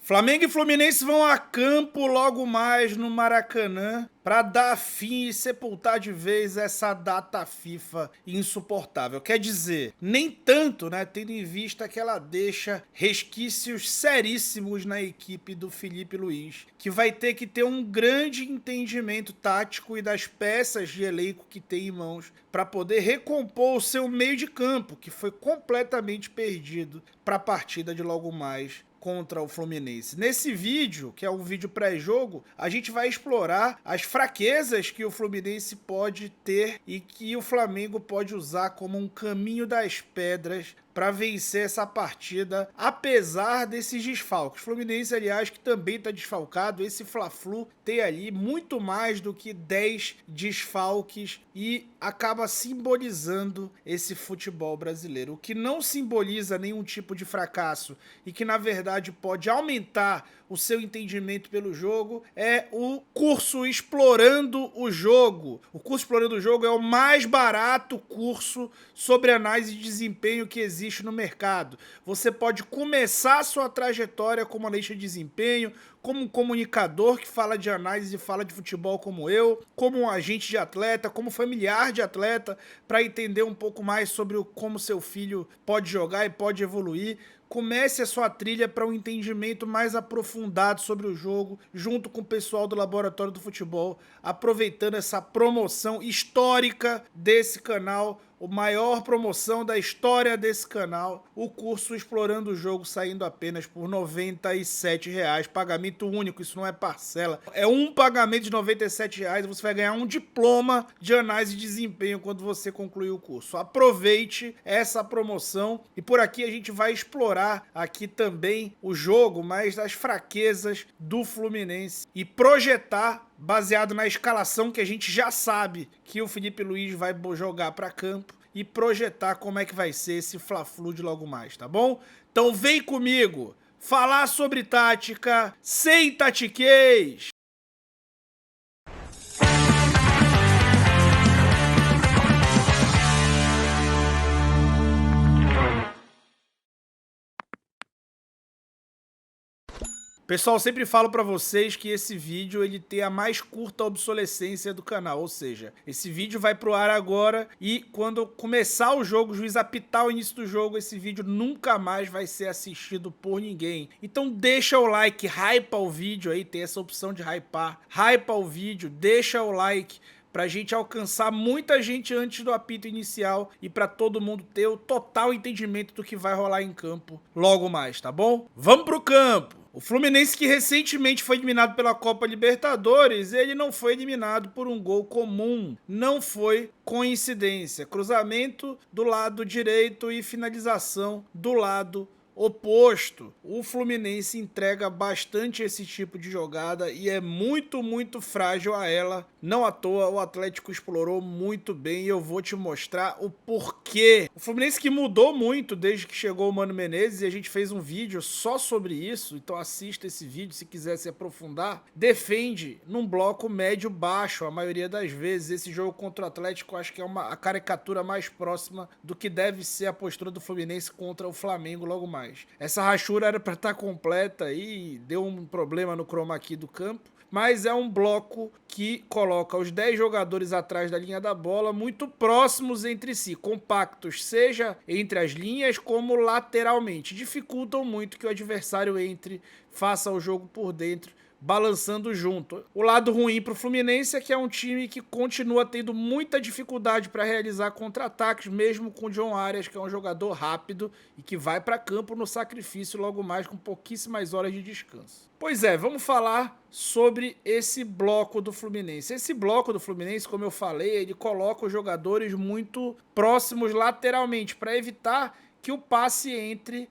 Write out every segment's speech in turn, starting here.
Flamengo e Fluminense vão a campo logo mais no Maracanã para dar fim e sepultar de vez essa data FIFA insuportável. Quer dizer, nem tanto, né, tendo em vista que ela deixa resquícios seríssimos na equipe do Felipe Luiz, que vai ter que ter um grande entendimento tático e das peças de elenco que tem em mãos para poder recompor o seu meio de campo, que foi completamente perdido para a partida de logo mais contra o Fluminense. Nesse vídeo, que é um vídeo pré-jogo, a gente vai explorar as fraquezas que o Fluminense pode ter e que o Flamengo pode usar como um caminho das pedras para vencer essa partida, apesar desses desfalques. Fluminense, aliás, que também está desfalcado. Esse Fla-Flu tem ali muito mais do que 10 desfalques e acaba simbolizando esse futebol brasileiro. O que não simboliza nenhum tipo de fracasso e que, na verdade, pode aumentar o seu entendimento pelo jogo é o curso Explorando o Jogo. O curso Explorando o Jogo é o mais barato curso sobre análise de desempenho que existe no mercado. Você pode começar a sua trajetória como analista de desempenho, como um comunicador que fala de análise e fala de futebol como eu, como um agente de atleta, como familiar de atleta, para entender um pouco mais sobre como seu filho pode jogar e pode evoluir. Comece a sua trilha para um entendimento mais aprofundado sobre o jogo, junto com o pessoal do Laboratório do Futebol, aproveitando essa promoção histórica desse canal, a maior promoção da história desse canal, o curso Explorando o Jogo saindo apenas por R$ 97,00, pagamento único, isso não é parcela, é um pagamento de R$ 97,00 e você vai ganhar um diploma de análise de desempenho quando você concluir o curso. Aproveite essa promoção e por aqui a gente vai explorar aqui também o jogo, mas das fraquezas do Fluminense e projetar baseado na escalação que a gente já sabe que o Felipe Luiz vai jogar para campo e projetar como é que vai ser esse Fla-Flu de logo mais, tá bom? Então vem comigo falar sobre tática sem tatiquês! Pessoal, sempre falo pra vocês que esse vídeo ele tem a mais curta obsolescência do canal, ou seja, esse vídeo vai pro ar agora e quando começar o jogo, o juiz apitar o início do jogo, esse vídeo nunca mais vai ser assistido por ninguém. Então deixa o like, hypa o vídeo aí, tem essa opção de hypar, hypa o vídeo, deixa o like, pra gente alcançar muita gente antes do apito inicial e pra todo mundo ter o total entendimento do que vai rolar em campo logo mais, tá bom? Vamos pro campo! O Fluminense, que recentemente foi eliminado pela Copa Libertadores, ele não foi eliminado por um gol comum, não foi coincidência. Cruzamento do lado direito e finalização do lado oposto. O Fluminense entrega bastante esse tipo de jogada e é muito, muito frágil a ela. Não à toa, o Atlético explorou muito bem e eu vou te mostrar o porquê. O Fluminense que mudou muito desde que chegou o Mano Menezes e a gente fez um vídeo só sobre isso, então assista esse vídeo se quiser se aprofundar. Defende num bloco médio-baixo a maioria das vezes. Esse jogo contra o Atlético acho que é a caricatura mais próxima do que deve ser a postura do Fluminense contra o Flamengo logo mais. Essa rachura era para estar completa e deu um problema no chroma key do campo, mas é um bloco que coloca os 10 jogadores atrás da linha da bola, muito próximos entre si, compactos, seja entre as linhas como lateralmente. Dificultam muito que o adversário entre, faça o jogo por dentro, balançando junto. O lado ruim para o Fluminense é que é um time que continua tendo muita dificuldade para realizar contra-ataques, mesmo com o John Arias, que é um jogador rápido e que vai para campo no sacrifício logo mais com pouquíssimas horas de descanso. Pois é, vamos falar sobre esse bloco do Fluminense. Esse bloco do Fluminense, como eu falei, ele coloca os jogadores muito próximos lateralmente para evitar que o passe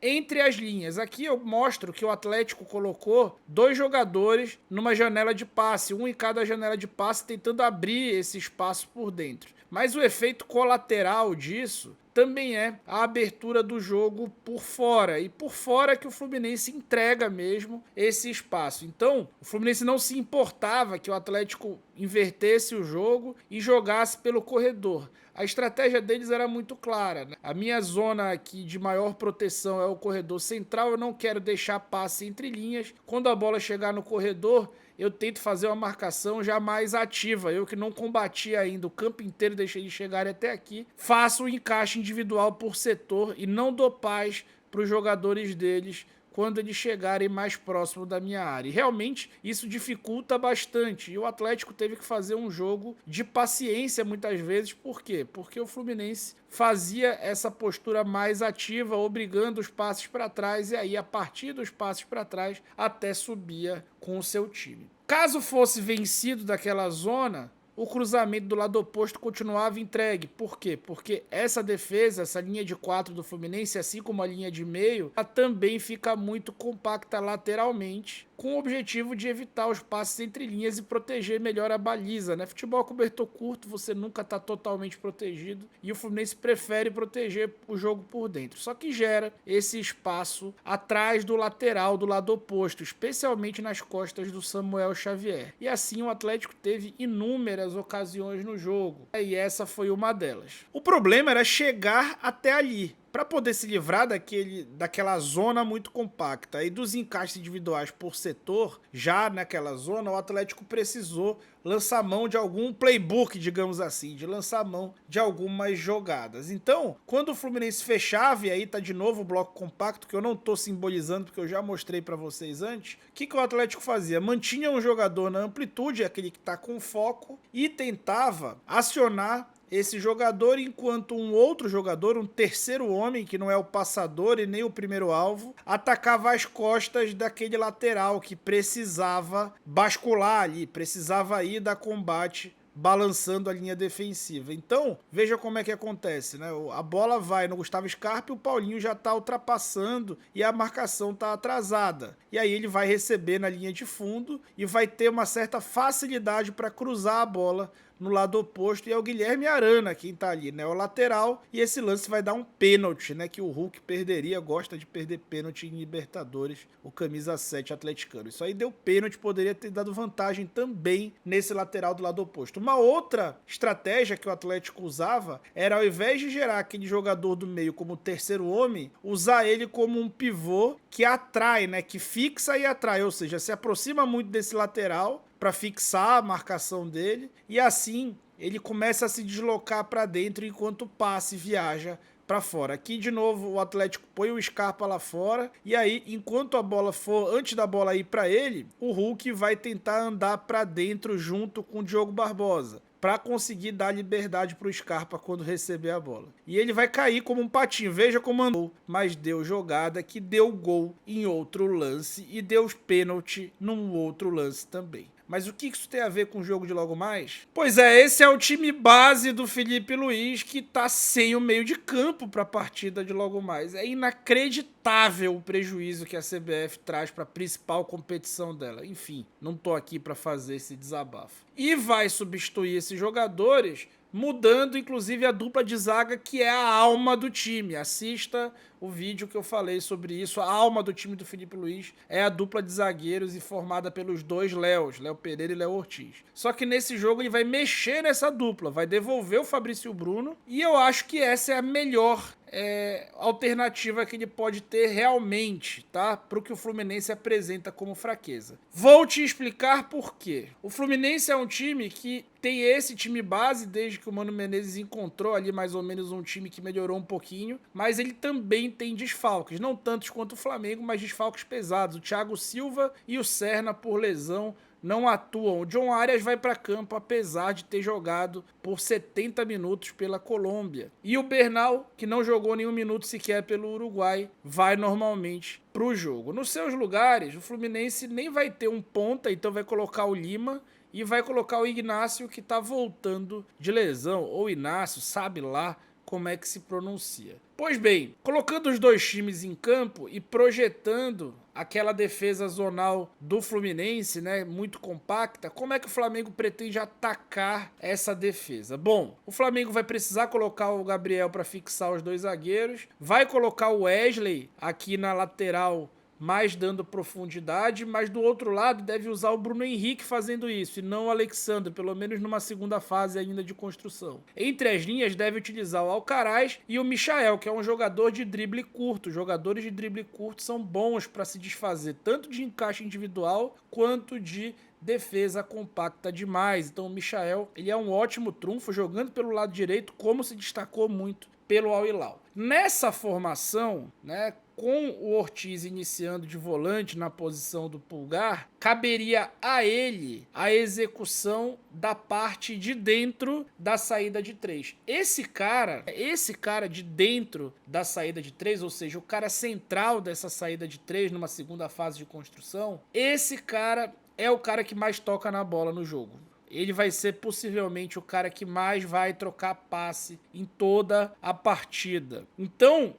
entre as linhas. Aqui eu mostro que o Atlético colocou 2 jogadores numa janela de passe, um em cada janela de passe, tentando abrir esse espaço por dentro. Mas o efeito colateral disso também é a abertura do jogo por fora, e por fora que o Fluminense entrega mesmo esse espaço. Então, o Fluminense não se importava que o Atlético invertesse o jogo e jogasse pelo corredor. A estratégia deles era muito clara, né? A minha zona aqui de maior proteção é o corredor central, eu não quero deixar passe entre linhas. Quando a bola chegar no corredor, eu tento fazer uma marcação já mais ativa. Eu que não combati ainda o campo inteiro, deixei eles chegarem até aqui. Faço o encaixe individual por setor e não dou paz para os jogadores deles quando eles chegarem mais próximo da minha área. E realmente isso dificulta bastante. E o Atlético teve que fazer um jogo de paciência muitas vezes. Por quê? Porque o Fluminense fazia essa postura mais ativa, obrigando os passes para trás, e aí a partir dos passes para trás até subia com o seu time. Caso fosse vencido daquela zona, o cruzamento do lado oposto continuava entregue. Por quê? Porque essa defesa, essa linha de 4 do Fluminense, assim como a linha de meio, ela também fica muito compacta lateralmente, com o objetivo de evitar os passes entre linhas e proteger melhor a baliza, né? Futebol cobertor curto, você nunca está totalmente protegido e o Fluminense prefere proteger o jogo por dentro. Só que gera esse espaço atrás do lateral do lado oposto, especialmente nas costas do Samuel Xavier. E assim o Atlético teve inúmeras ocasiões no jogo, e essa foi uma delas. O problema era chegar até ali, para poder se livrar daquela zona muito compacta e dos encaixes individuais por setor. Já naquela zona, o Atlético precisou lançar mão de algum playbook, digamos assim, de lançar mão de algumas jogadas. Então, quando o Fluminense fechava, e aí tá de novo o bloco compacto, que eu não tô simbolizando porque eu já mostrei para vocês antes, o que o Atlético fazia? Mantinha um jogador na amplitude, aquele que tá com foco, e tentava acionar esse jogador, enquanto um outro jogador, um terceiro homem, que não é o passador e nem o primeiro alvo, atacava as costas daquele lateral que precisava bascular ali, precisava ir dar combate balançando a linha defensiva. Então, veja como é que acontece, né? A bola vai no Gustavo Scarpa e o Paulinho já tá ultrapassando e a marcação tá atrasada. E aí ele vai receber na linha de fundo e vai ter uma certa facilidade para cruzar a bola no lado oposto, e é o Guilherme Arana quem tá ali, né? O lateral, e esse lance vai dar um pênalti, né? Que o Hulk perderia, gosta de perder pênalti em Libertadores, o camisa 7 atleticano. Isso aí deu pênalti, poderia ter dado vantagem também nesse lateral do lado oposto. Uma outra estratégia que o Atlético usava era, ao invés de gerar aquele jogador do meio como terceiro homem, usar ele como um pivô que atrai, né? Que fixa e atrai, ou seja, se aproxima muito desse lateral para fixar a marcação dele, e assim ele começa a se deslocar para dentro enquanto o passe viaja para fora. Aqui de novo o Atlético põe o Scarpa lá fora, e aí enquanto a bola for, antes da bola ir para ele, o Hulk vai tentar andar para dentro junto com o Diogo Barbosa, para conseguir dar liberdade para o Scarpa quando receber a bola. E ele vai cair como um patinho. Veja como andou, mas deu jogada que deu gol em outro lance e deu pênalti num outro lance também. Mas o que isso tem a ver com o jogo de logo mais? Pois é, esse é o time base do Felipe Luiz, que tá sem o meio de campo para a partida de logo mais. É inacreditável o prejuízo que a CBF traz para a principal competição dela. Enfim, não tô aqui para fazer esse desabafo. E vai substituir esses jogadores, mudando inclusive a dupla de zaga, que é a alma do time. Assista o vídeo que eu falei sobre isso. A alma do time do Felipe Luiz é a dupla de zagueiros e formada pelos dois Léos, Léo Pereira e Léo Ortiz. Só que nesse jogo ele vai mexer nessa dupla, vai devolver o Fabrício Bruno, e eu acho que essa é a melhor alternativa que ele pode ter realmente, tá? Para o que o Fluminense apresenta como fraqueza. Vou te explicar por quê. O Fluminense é um time que tem esse time base desde que o Mano Menezes encontrou ali mais ou menos um time que melhorou um pouquinho, mas ele também tem desfalques, não tantos quanto o Flamengo, mas desfalques pesados. O Thiago Silva e o Serna, por lesão, não atuam. O John Arias vai para campo, apesar de ter jogado por 70 minutos pela Colômbia. E o Bernal, que não jogou nenhum minuto sequer pelo Uruguai, vai normalmente para o jogo. Nos seus lugares, o Fluminense nem vai ter um ponta, então vai colocar o Lima e vai colocar o Ignacio, que está voltando de lesão, ou Inácio, sabe lá como é que se pronuncia. Pois bem, colocando os dois times em campo e projetando aquela defesa zonal do Fluminense, né, muito compacta, como é que o Flamengo pretende atacar essa defesa? Bom, o Flamengo vai precisar colocar o Gabriel para fixar os dois zagueiros, vai colocar o Wesley aqui na lateral mais dando profundidade, mas do outro lado deve usar o Bruno Henrique fazendo isso, e não o Alexandre, pelo menos numa segunda fase ainda de construção. Entre as linhas deve utilizar o Alcaraz e o Michael, que é um jogador de drible curto. Jogadores de drible curto são bons para se desfazer tanto de encaixe individual quanto de defesa compacta demais. Então o Michael, ele é um ótimo trunfo jogando pelo lado direito, como se destacou muito pelo Al Hilal. Nessa formação, né, com o Ortiz iniciando de volante na posição do Pulgar, caberia a ele a execução da parte de dentro da saída de 3. Esse cara de dentro da saída de 3, ou seja, o cara central dessa saída de 3 numa segunda fase de construção, esse cara é o cara que mais toca na bola no jogo. Ele vai ser possivelmente o cara que mais vai trocar passe em toda a partida. Então,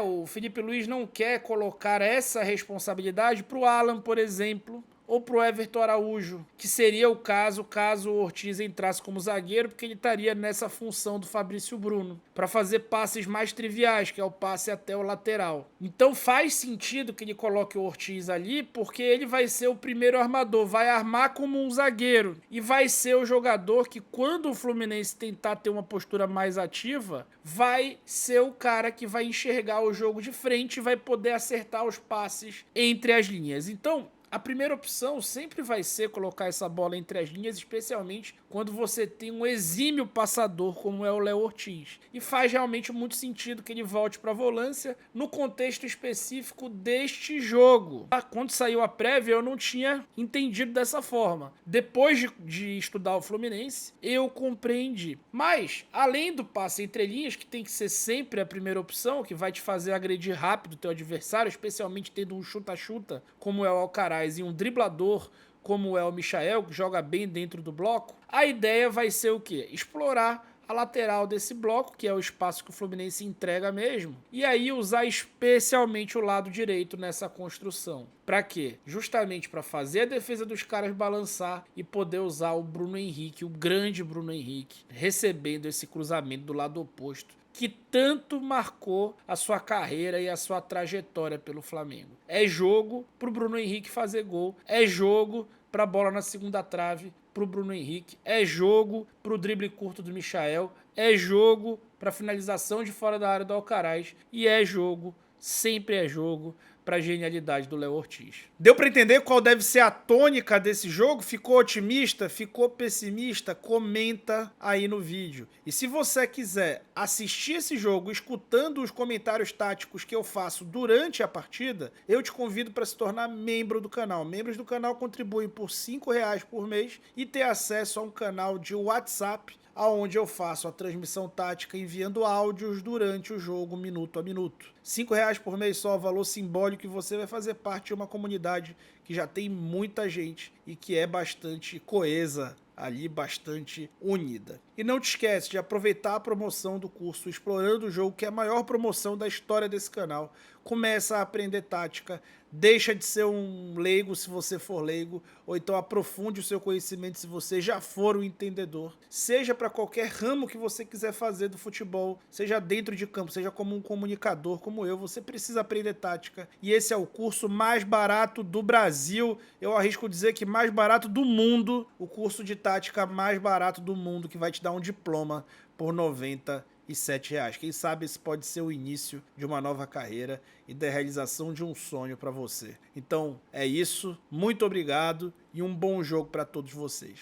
o Felipe Luiz não quer colocar essa responsabilidade para o Alan, por exemplo, ou para o Everton Araújo, que seria o caso o Ortiz entrasse como zagueiro, porque ele estaria nessa função do Fabrício Bruno, para fazer passes mais triviais, que é o passe até o lateral. Então faz sentido que ele coloque o Ortiz ali, porque ele vai ser o primeiro armador, vai armar como um zagueiro, e vai ser o jogador que, quando o Fluminense tentar ter uma postura mais ativa, vai ser o cara que vai enxergar o jogo de frente e vai poder acertar os passes entre as linhas. Então, a primeira opção sempre vai ser colocar essa bola entre as linhas, especialmente quando você tem um exímio passador como é o Léo Ortiz. E faz realmente muito sentido que ele volte para a volância no contexto específico deste jogo. Quando saiu a prévia, eu não tinha entendido dessa forma. Depois de estudar o Fluminense, eu compreendi. Mas, além do passe entre linhas, que tem que ser sempre a primeira opção, que vai te fazer agredir rápido o teu adversário, especialmente tendo um chuta-chuta como é o Alcaraz, e um driblador como é o Michael, que joga bem dentro do bloco, a ideia vai ser o quê? Explorar a lateral desse bloco, que é o espaço que o Fluminense entrega mesmo, e aí usar especialmente o lado direito nessa construção. Para quê? Justamente para fazer a defesa dos caras balançar e poder usar o Bruno Henrique, o grande Bruno Henrique, recebendo esse cruzamento do lado oposto, que tanto marcou a sua carreira e a sua trajetória pelo Flamengo. É jogo pro Bruno Henrique fazer gol, é jogo pra bola na segunda trave pro Bruno Henrique, é jogo pro drible curto do Michael, é jogo pra finalização de fora da área do Alcaraz e é jogo, sempre é jogo, para a genialidade do Léo Ortiz. Deu para entender qual deve ser a tônica desse jogo? Ficou otimista? Ficou pessimista? Comenta aí no vídeo. E se você quiser assistir esse jogo escutando os comentários táticos que eu faço durante a partida, eu te convido para se tornar membro do canal. Membros do canal contribuem por R$5 por mês e ter acesso a um canal de WhatsApp onde eu faço a transmissão tática enviando áudios durante o jogo, minuto a minuto. R$5 por mês só, valor simbólico, e você vai fazer parte de uma comunidade que já tem muita gente e que é bastante coesa ali, bastante unida. E não te esquece de aproveitar a promoção do curso Explorando o Jogo, que é a maior promoção da história desse canal. Começa a aprender tática, deixa de ser um leigo se você for leigo, ou então aprofunde o seu conhecimento se você já for um entendedor. Seja para qualquer ramo que você quiser fazer do futebol, seja dentro de campo, seja como um comunicador como eu, você precisa aprender tática. E esse é o curso mais barato do Brasil, eu arrisco dizer que mais barato do mundo, o curso de tática mais barato do mundo, que vai te dar um diploma por R$97. Quem sabe esse pode ser o início de uma nova carreira e da realização de um sonho para você. Então é isso, muito obrigado e um bom jogo para todos vocês.